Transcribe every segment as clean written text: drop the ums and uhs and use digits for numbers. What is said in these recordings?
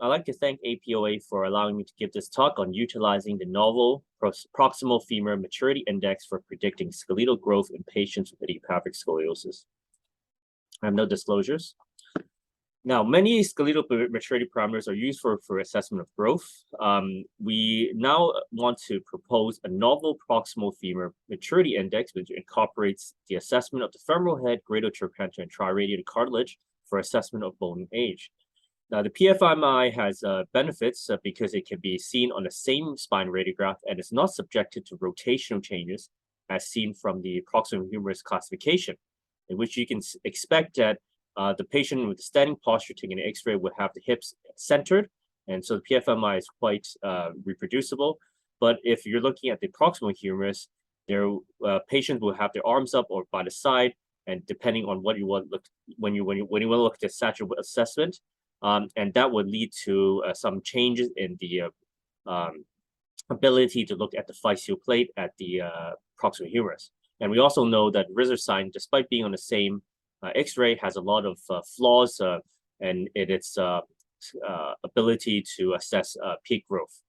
I'd like to thank APOA for allowing me to give this talk on utilizing the novel Proximal Femur Maturity Index for predicting skeletal growth in patients with idiopathic scoliosis. I have no disclosures. Now, many skeletal maturity parameters are used for assessment of growth. We now want to propose a novel proximal femur maturity index, which incorporates the assessment of the femoral head, greater trochanter, and triradiate cartilage for assessment of bone age. Now, the PFMI has benefits because it can be seen on the same spine radiograph and is not subjected to rotational changes as seen from the proximal humerus classification, in which you can expect that the patient with the standing posture taking an X-ray would have the hips centered, and so the PFMI is quite reproducible. But if you're looking at the proximal humerus, their patients will have their arms up or by the side, and depending on what you want to look when you want to look at the sagittal assessment, and that would lead to some changes in the ability to look at the physeal plate at the proximal humerus. And we also know that Risser sign, despite being on the same X-ray, has a lot of flaws and its ability to assess peak growth.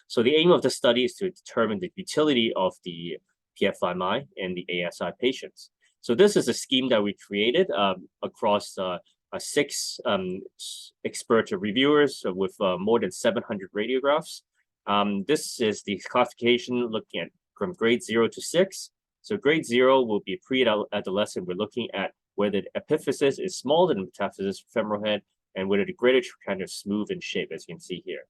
So the aim of the study is to determine the utility of the PFMI in the ASI patients. So this is a scheme that we created across 6 expert reviewers with more than 700 radiographs. This is the classification looking at from grade 0 to 6. So grade 0 will be pre-adolescent. We're looking at whether the epiphysis is smaller than the metaphysis femoral head and whether the greater trochanter is smooth in shape, as you can see here.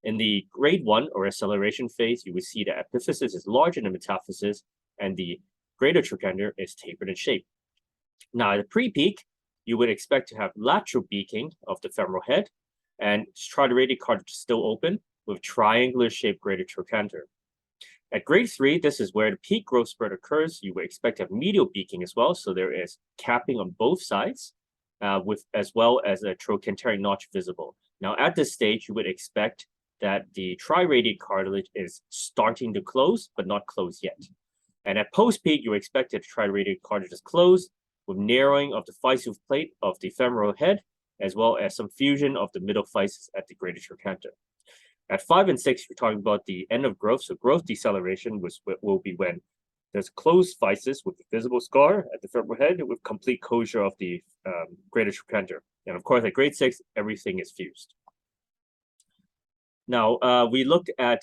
In the grade 1 or acceleration phase, you will see the epiphysis is larger than metaphysis and the greater trochanter is tapered in shape. Now, at the pre-peak, you would expect to have lateral beaking of the femoral head and triradiate cartilage still open with triangular shaped greater trochanter. At grade 3, this is where the peak growth spurt occurs. You would expect to have medial beaking as well. So there is capping on both sides as well as a trochanteric notch visible. Now at this stage, you would expect that the triradiate cartilage is starting to close, but not close yet. And at post-peak, you expect that the triradiate cartilage is closed with narrowing of the physeal plate of the femoral head, as well as some fusion of the middle physis at the greater trochanter. At 5 and 6, we're talking about the end of growth. So growth deceleration will be when there's closed physis with a visible scar at the femoral head with complete closure of the greater trochanter. And of course, at grade 6, everything is fused. Now, we looked at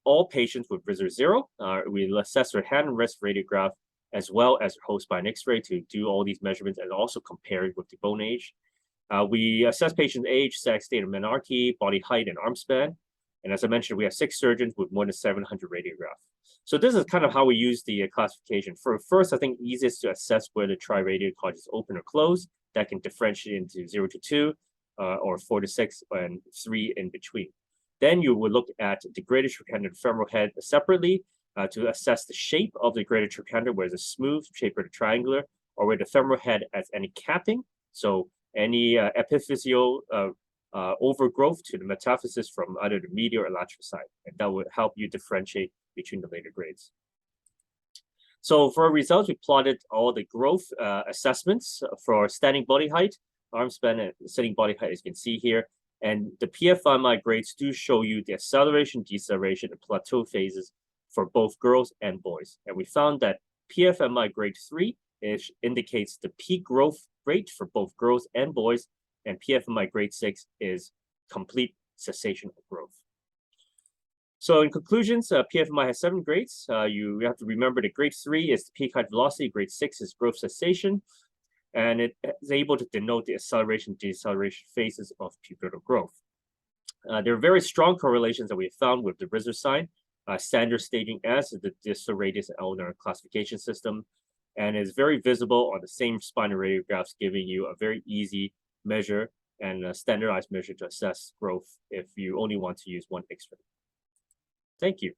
all patients with Risser 0. We assessed their hand and wrist radiograph as well as their whole spine X-ray to do all these measurements and also compare it with the bone age. We assess patients' age, sex, state of menarche, body height, and arm span. And as I mentioned, we have 6 surgeons with more than 700 radiographs. So this is kind of how we use the classification. First, I think easiest to assess whether the triradiate cartilage is open or closed. That can differentiate into 0 to 2, or 4 to 6, and 3 in between. Then you will look at the greater trochanter and femoral head separately to assess the shape of the greater trochanter, whether it's smooth, shaped, or triangular, or where the femoral head has any capping. So any epiphyseal overgrowth to the metaphysis from either the medial or lateral side. And that would help you differentiate between the later grades. So for our results, we plotted all the growth assessments for standing body height, arm span, and sitting body height, as you can see here. And the PFMI grades do show you the acceleration, deceleration, and plateau phases for both girls and boys. And we found that PFMI grade 3 indicates the peak growth rate for both girls and boys, and PFMI grade 6 is complete cessation of growth. So in conclusions, PFMI has 7 grades. You have to remember that grade 3 is the peak height velocity, grade 6 is growth cessation, and it is able to denote the acceleration, deceleration phases of pubertal growth. There are very strong correlations that we have found with the Risser sign, standard staging as the distal radius and ulnar classification system, and is very visible on the same spinal radiographs, giving you a very easy measure and a standardized measure to assess growth if you only want to use one X-ray. Thank you.